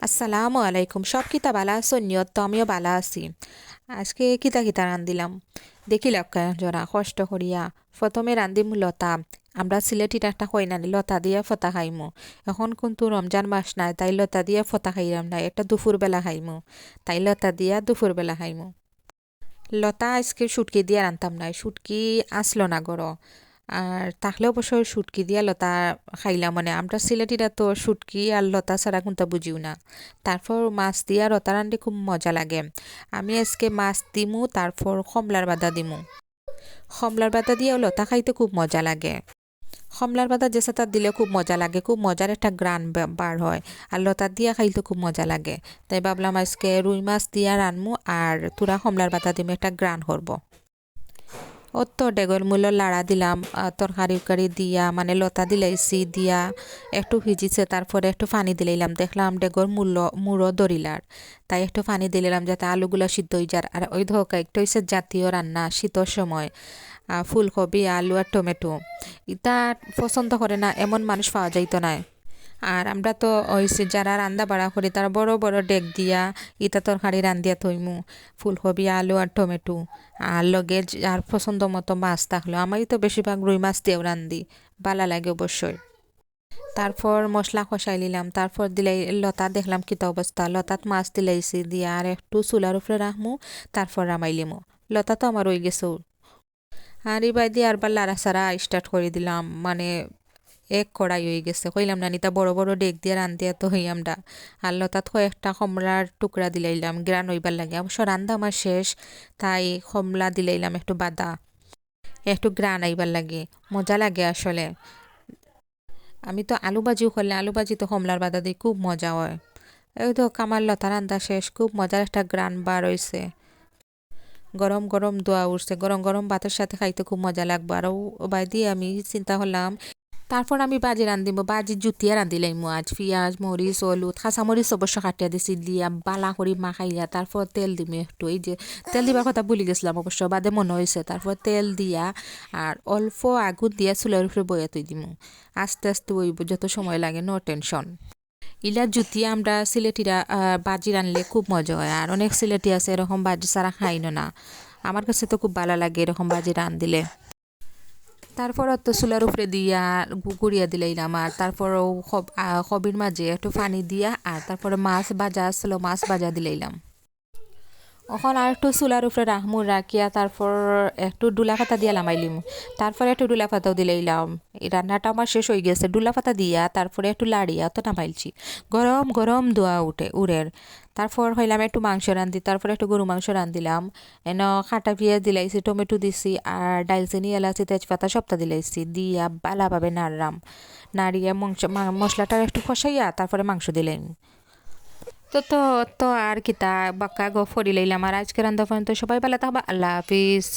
আসসালামু আলাইকুম। সব কিতা বালা আছেন নিয়ত, তো আমিও বালা আছি। আজকে কিতা কিতা রান্দিলাম দেখিলাম জরা কষ্ট করিয়া। প্রথমে রান্দিম লতা। আমরা সিলেটির একটা কইনানি লতা দিয়ে ফতা খাইমু। এখন কিন্তু রমজান মাস নাই, তাই লতা দিয়ে ফতা খাইলাম না, এটা দুপুরবেলা খাইমু। তাই লতা দিয়া দুপুরবেলা খাইমু। লতা আজকে শুটকি দিয়ে রান্তাম নাই, শুটকি আসলো না গড়। আর থাকলে অবশ্য শুটকি দিয়া লতা খাইলাম, মানে আমরা সিলেটিরা তো শুটকি আর লতা ছাড়া কোনটা বুঝিও না। তারপর মাছ দিয়া লতা রান্দি খুব মজা লাগে। আমি আজকে মাছ দিমু, তারপর কমলার বাদা দিমু। কমলার বাদা দিয়েও লতা খাইতে খুব মজা লাগে। কমলার বাদা যে সাথে দিলে খুব মজা লাগে, খুব মজার একটা গ্রান বার হয়। আর লতা দিয়া খাইতে খুব মজা লাগে। তাই ভাবলাম আজকে রুই মাছ দিয়া রানমু আর তুরা কমলার বাদা দিমু, একটা গ্রান করবো। ও তো ডেগর মূল্য লাড়া দিলাম, তরকারি উরকারি দিয়া মানে লতা দিলাইছি দিয়া একটু ভিজিছে, তারপরে একটু পানি দিলাইলাম, দেখলাম ডেগর মুড়ো দরিলার। তাই একটু পানি দিলাম যাতে আলুগুলো সিদ্ধ হয়ে যায়। আর ওই ধোকা একটু হচ্ছে জাতীয় রান্না শীতর সময়। ফুলকপি আলু আর টমেটো ইটা পছন্দ করে না এমন মানুষ পাওয়া যাইতো না। আর আমরা তো হইছে যারা রান্না বাড়া করি তারা বড় বড় ডেক দিয়া ইতা তরকারি রান্ধিয়া থইমু। ফুলকপি আলু আর টমেটো আর লগে আর পছন্দ মতো মাছ থাকলো, আমারই তো বেশিরভাগ রুই মাছ দিয়েও রান্ধি, ভালো লাগে অবশ্যই। তারপর মশলা কষাই নিলাম, তারপর দিলাই লতা, দেখলাম কিতা অবস্থা, লতাত মাছ দিলাইছি দিয়া আর একটু চুলার উপরে রাখমু, তারপর রামাইলিমু। লতা তো আমার রয়ে গেছে। আর এবার দিয়ে আরবার লাড়া সারা স্টার্ট করে দিলাম, মানে এক কড়াই হয়ে গেছে, কইলাম না নিতা বড় বড় ডেক দিয়ে রান্ধি এত হই আমরা। আর লতাত কয়েকটা কমলার টুকরা দিলাইলাম গ্রান হইবার লাগে, অবশ্য রান্ধা আমার শেষ। তাই কমলা দিলাইলাম একটু বাদা, একটু গ্রান আইবার লাগে, মজা লাগে আসলে। আমি তো আলু ভাজিও করলে আলু ভাজি তো কমলার বাদা দিই, খুব মজা হয়। এই তো কামার লতা রান্ধা শেষ, খুব মজার একটা গ্রান বার হইছে। গরম গরম দোয়া উঠছে, গরম গরম ভাতের সাথে খাইতে খুব মজা লাগবে। আর বাই দিয়ে আমি চিন্তা করলাম তারপর আমি বাজি রান্ধিব, বাজি জুতিয়া রান্ধিলাইমু আজ। পিঁয়াজ মরিচ হলুদ কাঁচামরিচ অবশ্য কাটিয়া দিছি, দিয়া বালা করি মাখাইয়া তারপর তেল দিমু একটু। এই যে তেল দিবার কথা ভুলে গেছিলাম অবশ্য, বাদে মনে হয়েছে। তারপর তেল দিয়া আর অল্প আগুন দিয়া চুলার উপরে বয়া তুই দিমু। আস্তে আস্তে ওইব, যত সময় লাগে, নো টেনশন। ইলা জুতিয়া আমরা সিলেটিরা বাজি রানলে খুব মজা হয়। আর অনেক সিলেটি আছে এরকম বাজি ছাড়া খাইনো না। আমার কাছে তো খুব ভালো লাগে এরকম বাজি রান দিলে। তারপর তো চুলার উপরে দিয়া গুড়িয়া দিলাইলাম। আর তারপরও কবির মাঝে একটু পানি দিয়া আর তারপরে মাছ ভাজা আসলো, মাছ ভাজা দিলাইলাম। এখন আর একটু চুলার উপরে রাখমু, রাখিয়া তারপর একটু ডুলা পাতা দিয়া লামাইলিম। তারপরে একটু ডুলা পাতাও দিলাইলাম। এই রান্নাটা আমার শেষ হয়ে গেছে, ডুলা পাতা দিয়া তারপরে একটু লাড়িয়া তো নামাইলছি। গরম গরম দোয়া উঠে উড়ের। তারপর হইলাম একটু মাংস রান্ধি, তারপরে একটু গরু মাংস রান্ধিলাম। কাটা পেঁয়াজ দিলাইছি, টমেটো দিছি আর ডালচিনি এলাচি তেজপাতা সবটা দিলাইছি, দিয়া ভালোভাবে নাড়লাম। নাড়িয়া মশলাটা একটু কষাইয়া তারপরে মাংস দিলাম। তো তো তো আর কিতা বাক্কা গো ফরি লইলাম। আর আজকে রান্না পর্যন্ত সবাই ভালো থাকবা, আল্লাহ হাফিজ।